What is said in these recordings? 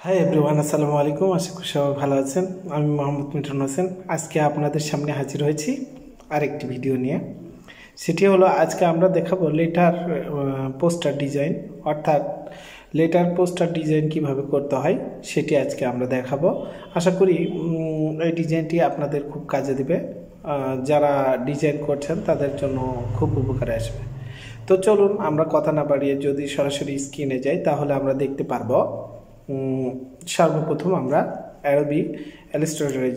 Hi everyone, আসসালামু আলাইকুম। আশা করি সবাই ভালো আছেন। আমি মোহাম্মদ মিঠুন হোসেন আজকে আপনাদের সামনে হাজির হয়েছি আরেকটি ভিডিও নিয়ে। সেটি হলো আজকে আমরা দেখাবো লেটার পোস্টার ডিজাইন, অর্থাৎ লেটার পোস্টার ডিজাইন কিভাবে করতে হয় সেটি আজকে আমরা দেখাবো। আশা করি এই ডিজাইনটি আপনাদের খুব কাজে দেবে। যারা ডিজাইন করছেন তাদের জন্য খুব উপকারে আসবে। তো চলুন আমরা কথা না বাড়িয়ে যদি সরাসরি স্ক্রিনে যাই তাহলে আমরা দেখতে পারবো। সর্বপ্রথম আমরা অ্যাডোবি ইলাস্ট্রেটরে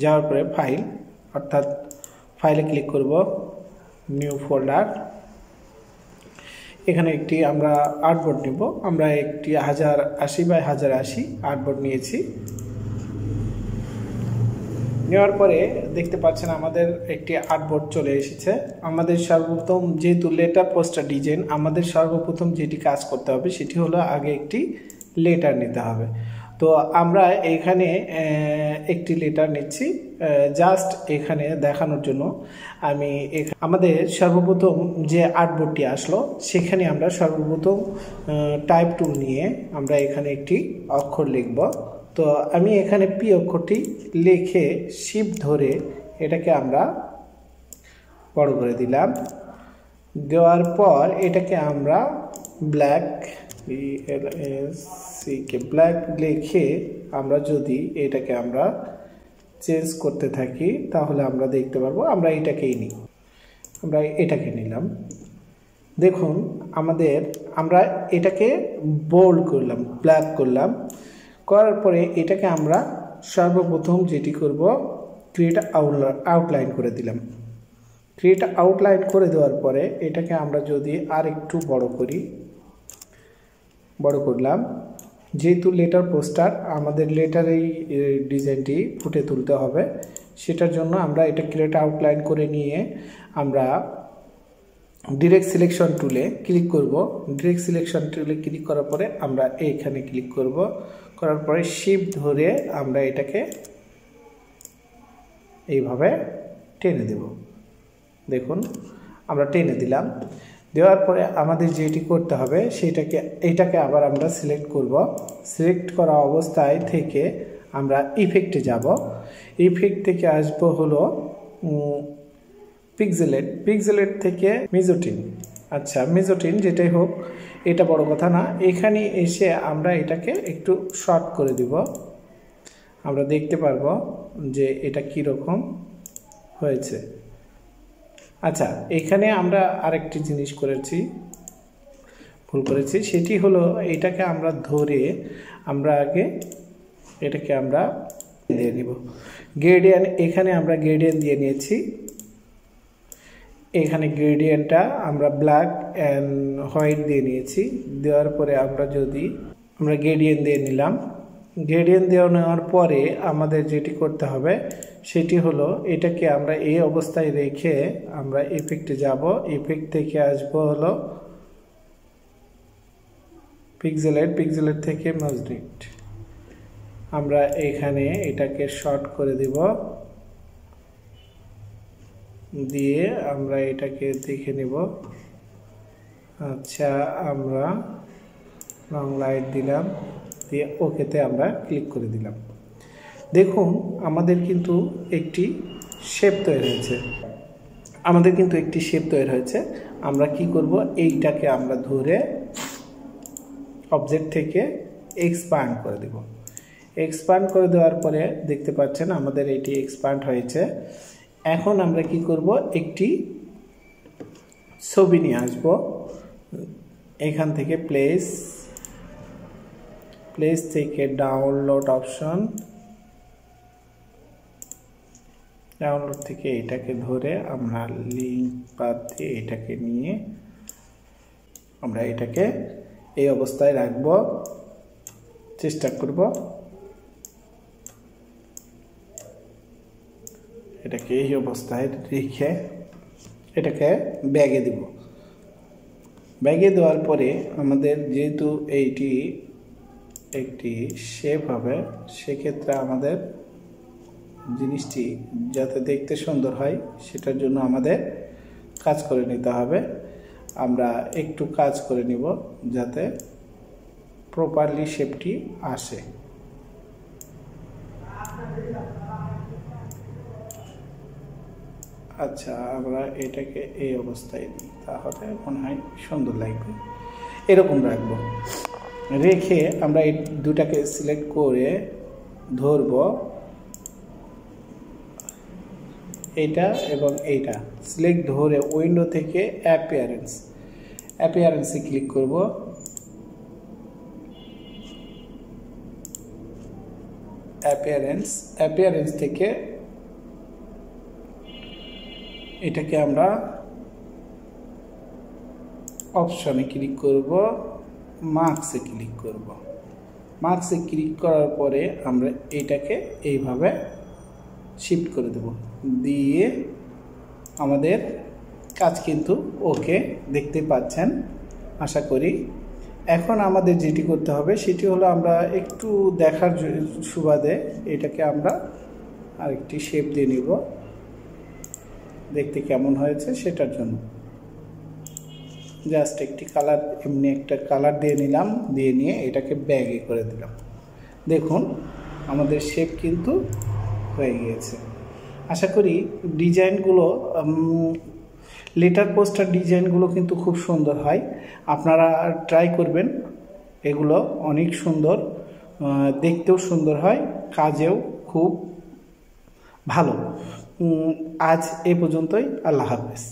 যাওয়ার পরে ফাইল, অর্থাৎ ফাইলে ক্লিক করব, নিউ ফোল্ডার। এখানে একটি আমরা আর্টবোর্ড নেব। আমরা একটি 1080 বাই 1080 আর্টবোর্ড নিয়েছি। নেওয়ার পরে দেখতে পাচ্ছেন আমাদের একটি আর্টবোর্ড চলে এসেছে। আমাদের সর্বপ্রথম যেহেতু লেটার পোস্টার ডিজাইন, আমাদের সর্বপ্রথম যেটি কাজ করতে হবে সেটি হলো আগে একটি লেটার নিতে হবে। তো আমরা এখানে একটি লেটার নিচ্ছি জাস্ট এখানে দেখানোর জন্য। আমি আমাদের সর্বপ্রথম যে আর্টবোর্ডটি আসলো সেখানে আমরা সর্বপ্রথম টাইপ টুল নিয়ে আমরা এখানে একটি অক্ষর লিখব। তো আমি এখানে পি অক্ষরটি লিখে শিফট ধরে এটাকে আমরা বড় করে দিলাম। দেওয়ার পর এটাকে আমরা ব্ল্যাক ব্ল্যাক লিখে আমরা যদি এটাকে আমরা চেঞ্জ করতে থাকি তাহলে আমরা দেখতে পারবো আমরা এটাকে নিলাম। দেখুন আমরা এটাকে বোল্ড করলাম, ব্ল্যাক করলাম। করার পরে এটাকে আমরা সর্বপ্রথম যেটি করব, ক্রিয়েট আউটলাইন করে দিলাম। ক্রিয়েট আউটলাইন করে দেওয়ার পরে এটাকে আমরা যদি আর একটু বড় করলাম। যেহেতু লেটার পোস্টার, আমাদের লেটার এই ডিজাইনটি ফুটে তুলতে হবে, সেটার জন্য আমরা এটা ক্রিয়েট আউটলাইন করে নিয়ে আমরা ডিরেক্ট সিলেকশন টুলে ক্লিক করব। ডিরেক্ট সিলেকশন টুলে ক্লিক করার পরে আমরা এইখানে ক্লিক করব। করার পরে শিফট ধরে আমরা এটাকে এইভাবে টেনে দেব। দেখুন আমরা টেনে দিলাম। দেওয়ার পরে আমাদের যেটি করতে হবে এইটাকে আবার আমরা সিলেক্ট করব। সিলেক্ট করা অবস্থায় থেকে আমরা ইফেক্টে যাব। ইফেক্ট থেকে আসবো হলো পিক্সেলেট থেকে মেজোটিন। আচ্ছা, মেজোটিন যেটাই হোক, এটা বড় কথা না। এখানে এসে আমরা এটাকে একটু শর্ট করে দিব। আমরা দেখতে পারবো যে এটা কীরকম হয়েছে। আচ্ছা, এখানে আমরা আরেকটি জিনিস ভুল করেছি। সেটি হলো এটাকে আমরা ধরে আমরা আগে এটাকে আমরা দিয়ে নিব গ্রেডিয়েন্ট। এখানে আমরা গ্রেডিয়েন্ট দিয়ে নিয়েছি। এখানে গ্রেডিয়েন্টটা আমরা ব্ল্যাক অ্যান্ড হোয়াইট দিয়ে নিয়েছি। দেওয়ার পরে আমরা গ্রেডিয়েন্ট দিয়ে নিলাম। গ্রেডিয়েন্ট দেওয়া নেওয়ার পরে আমাদের যেটি করতে হবে সেটি হলো এটাকে আমরা এই অবস্থায় রেখে আমরা ইফেক্টে যাব। ইফেক্ট থেকে আসবো হলো পিক্সেলেট থেকে মেজোটিন। আমরা এখানে এটাকে শর্ট করে দিব, দিয়ে আমরা এটাকে দেখে নেব। আচ্ছা, আমরা লং লাইট দিলাম, দিয়ে ওকেতে আমরা ক্লিক করে দিলাম। দেখুন আমাদের কিন্তু একটি শেপ তৈরি হয়েছে। আমরা কি করব, এইটাকে আমরা ধরে অবজেক্ট থেকে এক্সপ্যান্ড করে দেব। এক্সপ্যান্ড করে দেওয়ার পরে দেখতে পাচ্ছেন আমাদের এটি এক্সপ্যান্ড হয়েছে। এখন আমরা কি করব, একটি ছবি নিয়ে আসব। এখান থেকে প্লেস থেকে ডাউনলোড অপশন, ডাউনলোড থেকে এটাকে ধরে আমরা লিঙ্ক পাথ দিয়ে এটাকে নিয়ে আমরা এটাকে এই অবস্থায় রাখবো, চেষ্টা করব। এটাকে এই অবস্থায় রেখে এটাকে ব্যাগে দিব। ব্যাগে দেওয়ার পরে আমাদের যেহেতু এইটি একটি শেপ হবে, সেক্ষেত্রে আমাদের জিনিসটি যাতে দেখতে সুন্দর হয় সেটার জন্য আমাদের কাজ করে নিতে হবে। আমরা একটু কাজ করে নিব যাতে প্রপারলি শেপটি আসে। আচ্ছা, আমরা এটাকে এই অবস্থায় দিই, তাহলে মনে হয় সুন্দর লাগবে। এরকম রাখবো, রেখে আমরা এই দুটাকে সিলেক্ট করে ধরব, এইটা এবং এইটা সিলেক্ট ধরে উইন্ডো থেকে অ্যাপিয়ারেন্সে ক্লিক করব। অ্যাপিয়ারেন্স থেকে এটাকে আমরা অপশনে ক্লিক করব, মার্কসে ক্লিক করব। মার্কসে ক্লিক করার পরে আমরা এটাকে এইভাবে শিফট করে দেব, দিয়ে আমাদের কাজ কিন্তু ওকে দেখতে পাচ্ছেন আশা করি। এখন আমাদের যেটি করতে হবে সেটি হলো, আমরা একটু দেখার সুবাদে এটাকে আমরা আরেকটি শেপ দিয়ে নিব, দেখতে কেমন হয়েছে সেটার জন্য জাস্ট একটি কালার, এমনি একটা কালার দিয়ে নিলাম, দিয়ে নিয়ে এটাকে ব্যাগে করে দিলাম। দেখুন আমাদের শেপ কিন্তু হয়ে গিয়েছে। আশা করি ডিজাইনগুলো, লেটার পোস্টার ডিজাইনগুলো কিন্তু খুব সুন্দর হয়, আপনারা ট্রাই করবেন। এগুলো অনেক সুন্দর, দেখতেও সুন্দর হয়, কাজেও খুব ভালো। আজ এই পর্যন্তই, আল্লাহ হাফেজ।